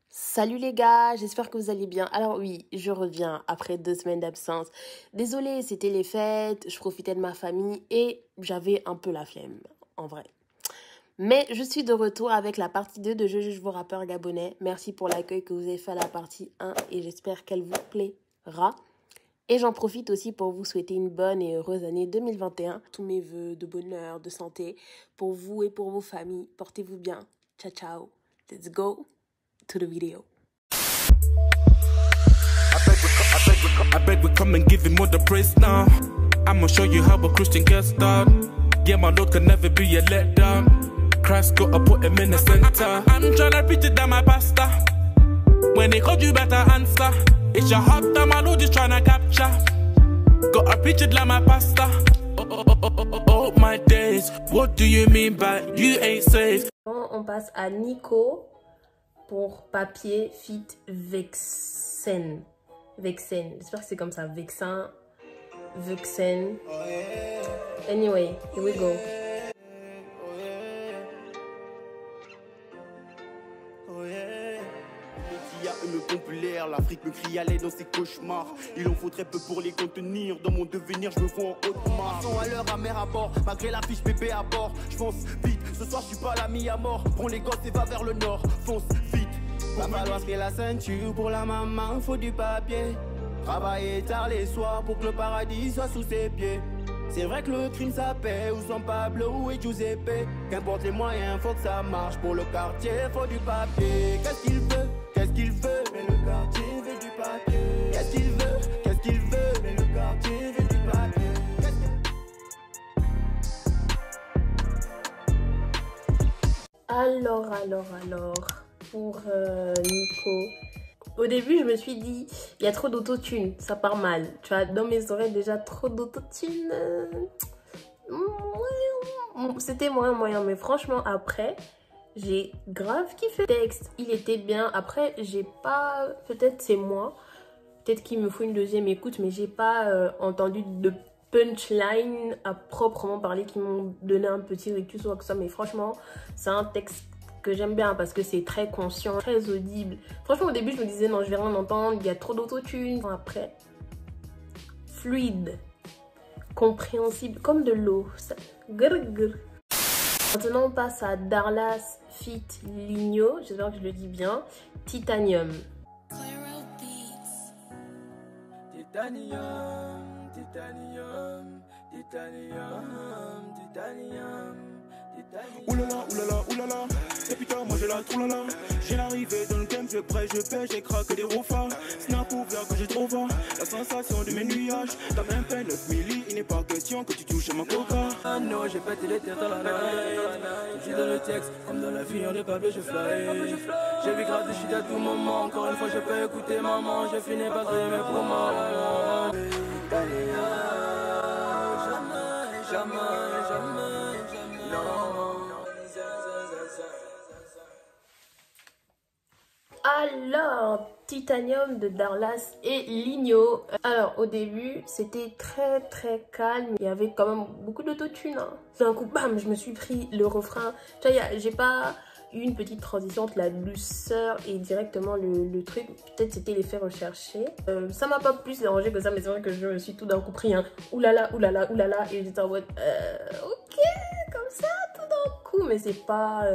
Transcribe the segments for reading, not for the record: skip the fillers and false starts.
Salut les gars, j'espère que vous allez bien. Alors oui, je reviens après 2 semaines d'absence. Désolée, c'était les fêtes, je profitais de ma famille et j'avais un peu la flemme, en vrai. Mais je suis de retour avec la partie 2 de Je juge vos rappeurs gabonais. Merci pour l'accueil que vous avez fait à la partie 1 et j'espère qu'elle vous plaira. Et j'en profite aussi pour vous souhaiter une bonne et heureuse année 2021. Tous mes vœux de bonheur, de santé pour vous et pour vos familles. Portez-vous bien. Ciao, ciao. Let's go to the video. I bet we come and give him all the praise now. I'ma show you how a Christian gets done. Yeah, my Lord can never be a letdown. Christ gotta put him in the center. I'm tryna preach it down my pastor. When they call you better answer. It's your heart that my Lord is tryna capture. Gotta preach it like my pastor. Oh my days, what do you mean by you ain't safe? On passe à Nico pour Papier fit Vexen. Vexen, j'espère que c'est comme ça, Vexin, Vexen. Anyway, here we go. Populaire, l'Afrique me crie à l'aide dans ses cauchemars. Il en faut très peu pour les contenir. Dans mon devenir, je me vois en haute marche. Passons à l'heure, amère à bord. Malgré la fiche bébé à bord, je fonce vite. Ce soir, je suis pas l'ami à mort. Prends les gosses et va vers le nord. Fonce vite. Va falloir se la ceinture pour la maman. Faut du papier. Travailler tard les soirs pour que le paradis soit sous ses pieds. C'est vrai que le crime ça paie, ou San Pablo et Giuseppe. Qu'importe les moyens, faut que ça marche. Pour le quartier, faut du papier. Qu'est-ce qu'il veut? Qu'est-ce qu'il veut? Mais le quartier veut du papier. Qu'est-ce qu'il veut? Qu'est-ce qu'il veut? Mais le quartier veut du papier. Alors, pour Nico. Au début, je me suis dit, il y a trop d'autotune, ça part mal. Tu vois, dans mes oreilles, déjà trop d'autotune. C'était moyen. Mais franchement, après, j'ai grave kiffé le texte. Il était bien. Après, j'ai pas... Peut-être c'est moi. Peut-être qu'il me faut une deuxième écoute, mais j'ai pas entendu de punchline à proprement parler qui m'ont donné un petit rictus ou quoi que ça. Mais franchement, c'est un texte que j'aime bien parce que c'est très conscient, très audible. Franchement, au début, je me disais non, je vais rien entendre, il y a trop d'autotune. Après, fluide, compréhensible, comme de l'eau. Maintenant, on passe à Darlas fit Ligno, j'espère que je le dis bien, Titanium. Oulala, et putain, moi je la trouve là. J'ai l'arrivée dans le game, je prêt, je pêche, j'ai craqué des rofas. Snap ouvert que j'ai trop faim, la sensation de mes nuages. T'as même peine 9 milli, il n'est pas question que tu touches à ma coca. Ah non, j'ai pété les têtes à la night. Je suis dans le texte, comme dans la vie, on est pas bleu, je fly. J'ai vu gratter, je suis à tout moment. Encore une fois, je peux écouter maman. J'ai fini par créer mes promos. Jamais. Alors, Titanium de Darlas et Ligno. Alors, au début, c'était très calme. Il y avait quand même beaucoup d'autotune. D'un coup, bam, je me suis pris le refrain. Tu vois, j'ai pas eu une petite transition entre la douceur et directement le truc. Peut-être c'était l'effet recherché. Ça m'a pas plus dérangé que ça, mais c'est vrai que je me suis tout d'un coup pris un oulala. Et j'étais en mode, ok, comme ça, tout d'un coup. Mais c'est pas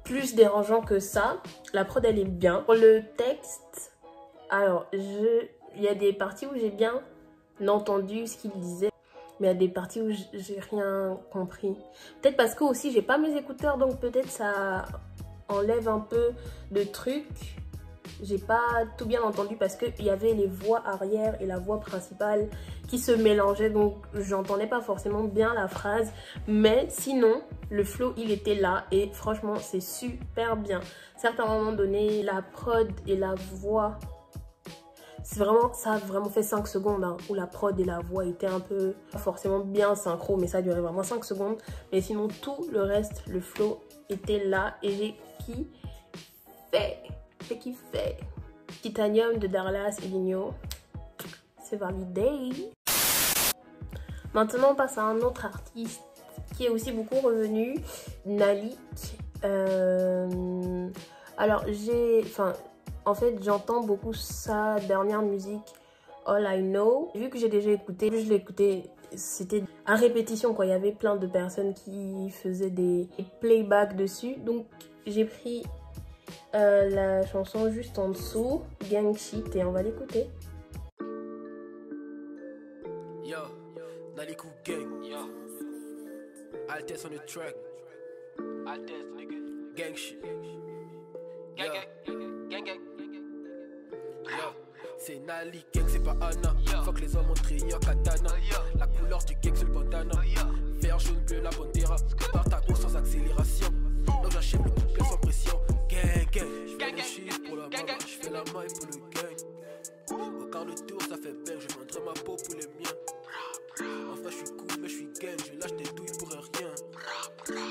plus dérangeant que ça. La prod, elle est bien. Pour le texte, alors, il y a des parties où j'ai bien entendu ce qu'il disait. Mais il y a des parties où j'ai rien compris. Peut-être parce que aussi, j'ai pas mes écouteurs, donc peut-être ça enlève un peu de trucs. J'ai pas tout bien entendu parce qu'il y avait les voix arrière et la voix principale qui se mélangeaient, donc j'entendais pas forcément bien la phrase. Mais sinon, le flow il était là et franchement c'est super bien. Certes, à un moment donné, la prod et la voix, ça a vraiment fait 5 secondes hein, où la prod et la voix étaient un peu pas forcément bien synchro, mais ça a duré vraiment 5 secondes. Mais sinon tout le reste, le flow était là et j'ai kiffé. Titanium de Darlas et Ligno, c'est validé. Maintenant on passe à un autre artiste qui est aussi beaucoup revenu, Nalik. Alors en fait j'entends beaucoup sa dernière musique, All I Know. Vu que j'ai déjà écouté, je l'ai écouté, c'était à répétition quoi. Il y avait plein de personnes qui faisaient des playbacks dessus. Donc j'ai pris la chanson juste en dessous, Gang Shit, et on va l'écouter. Yo, Nalikou gang, yo. Altesse on the track. Altesse, nigga. Gang shit. Gang, gang, gang. Yo, c'est Nalik gang, c'est pas Anna. Faut que les hommes ont trieur katana. La couleur du gang, c'est le bandana. Vert, jaune, bleu, la bandera. Par ta course sans accélération. Donc j'achète le couplet sans pression. Gang, gang. J'fais les chiffres pour la maman, j'fais la maille pour le gang. Au quart de tour, ça fait bang, je vendrai ma peau pour les miens. En vrai, je suis cool, mais je suis gang, je lâche des douilles pour rien.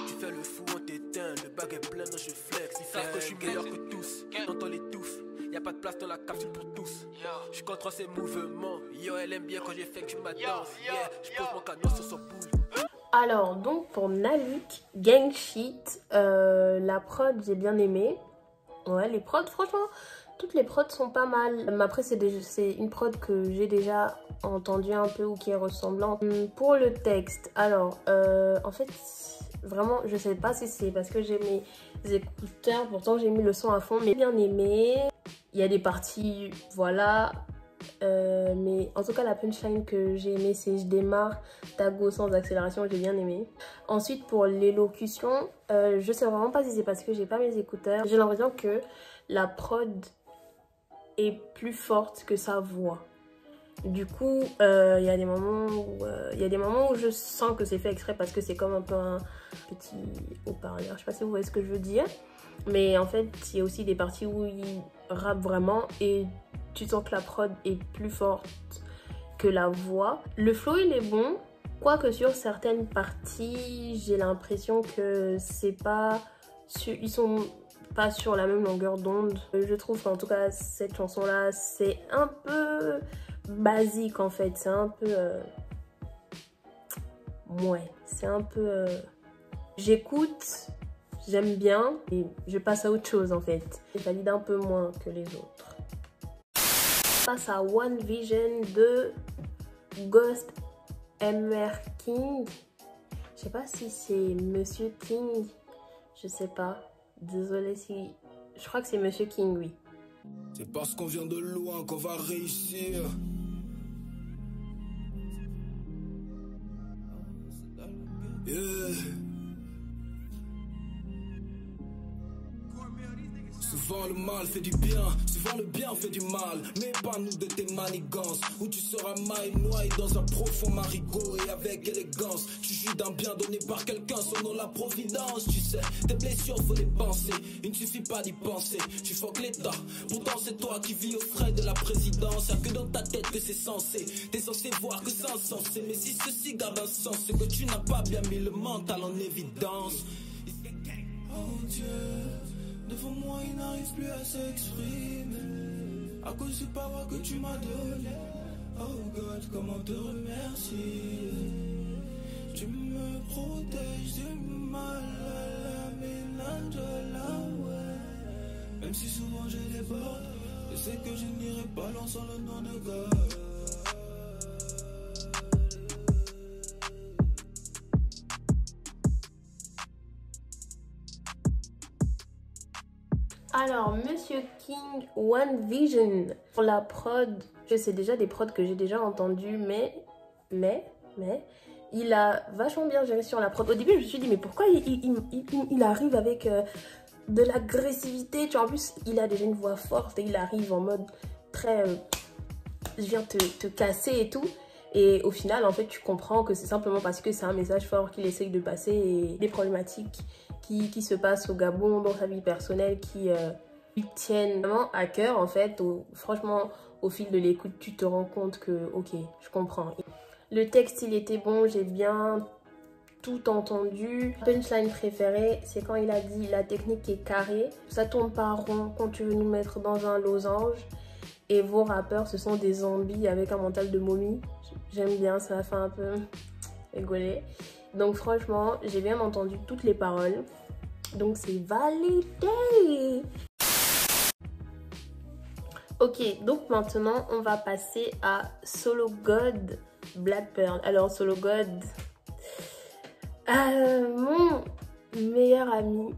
Tu fais le fou, on t'éteint, le bag est plein, je flex. Ils savent que je suis meilleur que tous, t'entends les touffes. Y'a pas de place dans la capsule pour tous. Je contrôle ses mouvements, yo, elle aime bien quand j'effectue ma danse. Yeah, je pose mon canon sur son boule. Alors, donc pour Nalik, Gang Shit, la prod, j'ai bien aimé. Ouais, les prods, franchement, toutes les prods sont pas mal. Mais après, c'est une prod que j'ai déjà entendue un peu ou qui est ressemblante. Pour le texte, alors, en fait, vraiment, je sais pas si c'est parce que j'ai mes écouteurs, pourtant j'ai mis le son à fond, mais bien aimé. Il y a des parties, voilà. Mais en tout cas, la punchline que j'ai aimé, c'est je démarre, tago sans accélération, j'ai bien aimé. Ensuite, pour l'élocution, je sais vraiment pas si c'est parce que j'ai pas mes écouteurs. J'ai l'impression que la prod est plus forte que sa voix. Du coup, il y a des moments où je sens que c'est fait exprès parce que c'est comme un peu un petit haut-parleur. Je sais pas si vous voyez ce que je veux dire. Mais en fait, il y a aussi des parties où il rappe vraiment et tu sens que la prod est plus forte que la voix. Le flow, il est bon. Quoique sur certaines parties, j'ai l'impression que ils sont pas sur la même longueur d'onde. Je trouve qu'en tout cas, cette chanson-là, c'est un peu basique en fait. C'est un peu... Ouais, c'est un peu... J'écoute, j'aime bien et je passe à autre chose en fait. Je valide un peu moins que les autres. Je passe à One Vision de Ghost MR King. Je sais pas si c'est Monsieur King. Je sais pas. Désolée si... Je crois que c'est Monsieur King, oui. C'est parce qu'on vient de loin qu'on va réussir. Yeah. Souvent le mal fait du bien, souvent le bien fait du mal. Mais pas nous de tes manigances, où tu seras maille noyé dans un profond marigot. Et avec élégance, tu jouis d'un bien donné par quelqu'un, son nom la providence. Tu sais, tes blessures faut les penser, il ne suffit pas d'y penser. Tu fuck l'état, pourtant c'est toi qui vis aux frais de la présidence. Y'a que dans ta tête que c'est censé, t'es censé voir que c'est insensé. Mais si ceci garde un sens, c'est que tu n'as pas bien mis le mental en évidence. Oh Dieu, devant moi il n'arrive plus à s'exprimer à cause du power que tu m'as donné. Oh God, comment te remercier. Tu me protèges du mal à la ménage de la ouais. Même si souvent je déborde, je sais que je n'irai pas loin sans le nom de God. Alors, Monsieur King, One Vision. Pour la prod, je sais déjà des prods que j'ai déjà entendus, mais il a vachement bien géré sur la prod. Au début, je me suis dit, mais pourquoi il arrive avec de l'agressivité? Tu vois, en plus, il a déjà une voix forte et il arrive en mode très... je viens te casser et tout. Et au final, en fait, tu comprends que c'est simplement parce que c'est un message fort qu'il essaye de passer et des problématiques qui se passent au Gabon, dans sa vie personnelle, qui lui tiennent vraiment à cœur, en fait. Franchement, au fil de l'écoute, tu te rends compte que, ok, je comprends. Le texte, il était bon, j'ai bien tout entendu. Punchline préférée, c'est quand il a dit « La technique est carrée, ça tourne pas rond quand tu veux nous mettre dans un losange. Et vos rappeurs, ce sont des zombies avec un mental de momie. » J'aime bien, ça m'a fait un peu rigoler. Donc franchement, j'ai bien entendu toutes les paroles. Donc c'est validé. Ok, donc maintenant on va passer à Solo God Black Pearl. Alors Solo God, mon meilleur ami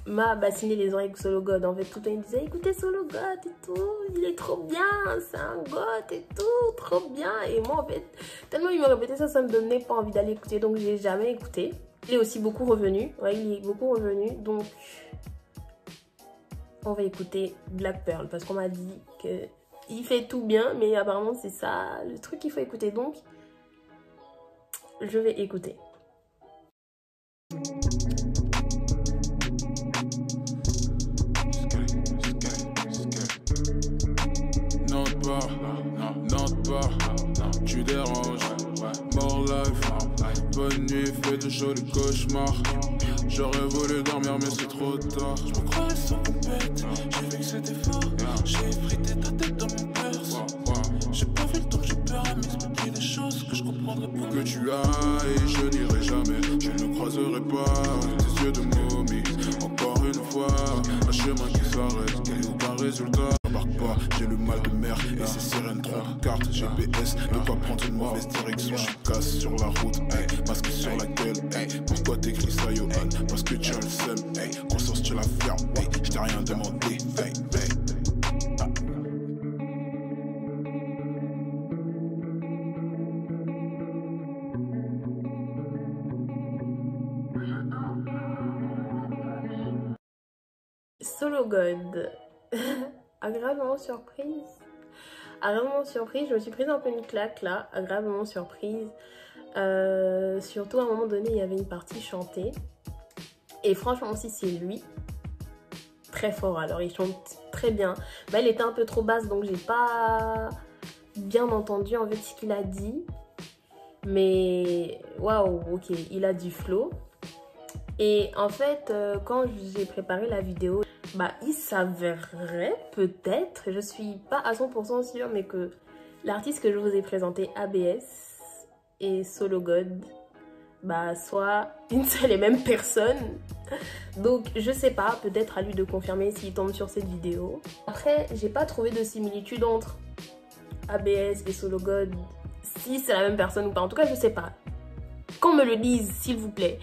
m'a bassiné les oreilles avec Solo God. En fait, tout le temps il disait écoutez Solo God et tout, il est trop bien, c'est un God et tout, trop bien. Et moi en fait, tellement il me répétait ça, ça me donnait pas envie d'aller écouter, donc j'ai jamais écouté. Il est aussi beaucoup revenu, ouais, il est beaucoup revenu, donc on va écouter Black Pearl parce qu'on m'a dit que il fait tout bien, mais apparemment c'est ça le truc qu'il faut écouter, donc je vais écouter. N'entre pas, tu déranges. More life, bonne nuit, fais de jolis cauchemars. J'aurais voulu dormir mais c'est trop tard. Je me croyais sans compète, j'ai vu que c'était fort. J'ai effrité ta tête dans mon perse. J'ai pas vu le temps que j'ai peur à m'expliquer des choses que je comprendrais pas. Où que tu ailles, je n'irai jamais. Je ne croiserai pas tes yeux de momie. Encore une fois, un chemin qui s'arrête, quel est aucun résultat. J'embarque pas, j'ai le mal de mer et ces sirènes trompent. Carte GPS, de quoi prendre une mauvaise direction. Je casse sur la route, hey, masque sur la gueule, hey. Pourquoi t'écris ça, Johan? Parce que tu as le seum, hey. Conscience tu la fermes, hey. Je t'ai rien demandé, hey, hey. Solo God. Agréablement surprise. Agréablement surprise. Je me suis prise un peu une claque là. Agréablement surprise. Surtout à un moment donné, il y avait une partie chantée. Et franchement, si c'est lui, très fort. Alors, il chante très bien. Bah, elle était un peu trop basse, donc j'ai pas bien entendu en fait ce qu'il a dit. Mais waouh, ok, il a du flow. Et en fait, quand j'ai préparé la vidéo, bah, il s'avérerait peut-être, je suis pas à 100% sûre, mais que l'artiste que je vous ai présenté, ABS et Solo God, bah, soit une seule et même personne. Donc, je sais pas, peut-être à lui de confirmer s'il tombe sur cette vidéo. Après, j'ai pas trouvé de similitude entre ABS et Solo God, si c'est la même personne ou pas. En tout cas, je sais pas. Qu'on me le dise, s'il vous plaît.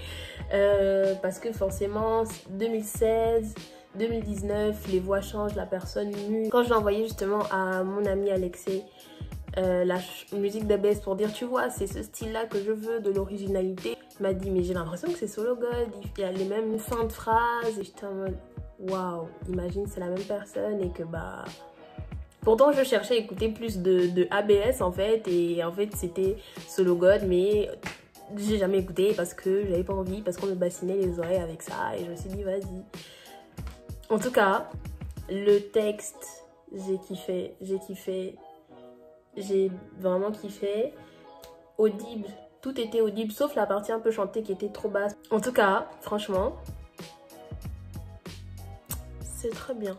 Parce que forcément, 2016, 2019, les voix changent, la personne mue. Quand je l'ai envoyé justement à mon ami Alexei, la musique d'ABS pour dire, tu vois, c'est ce style-là que je veux, de l'originalité. Il m'a dit, mais j'ai l'impression que c'est Solo God, il y a les mêmes fins de phrases. Et j'étais en mode, waouh, imagine, c'est la même personne et que bah... Pourtant, je cherchais à écouter plus de ABS en fait, et en fait, c'était Solo God, mais j'ai jamais écouté parce que j'avais pas envie, parce qu'on me bassinait les oreilles avec ça, et je me suis dit, vas-y. En tout cas, le texte, j'ai kiffé, j'ai vraiment kiffé. Audible, tout était audible, sauf la partie un peu chantée qui était trop basse. En tout cas, franchement, c'est très bien.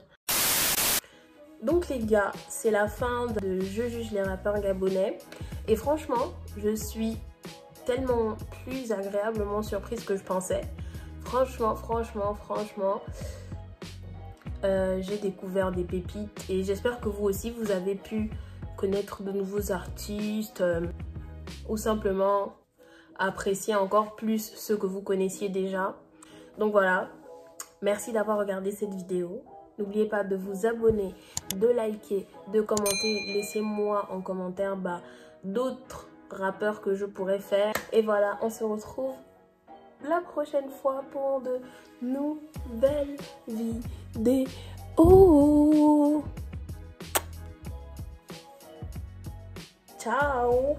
Donc les gars, c'est la fin de Je juge les rappeurs gabonais. Et franchement, je suis tellement plus agréablement surprise que je pensais. Franchement, j'ai découvert des pépites. Et j'espère que vous aussi, vous avez pu connaître de nouveaux artistes. Ou simplement apprécier encore plus ceux que vous connaissiez déjà. Donc voilà, merci d'avoir regardé cette vidéo. N'oubliez pas de vous abonner, de liker, de commenter. Laissez-moi en commentaire d'autres rappeurs que je pourrais faire. Et voilà, on se retrouve la prochaine fois pour de nouvelles vidéos. Ciao.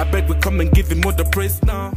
I bet we come and give him all the praise now.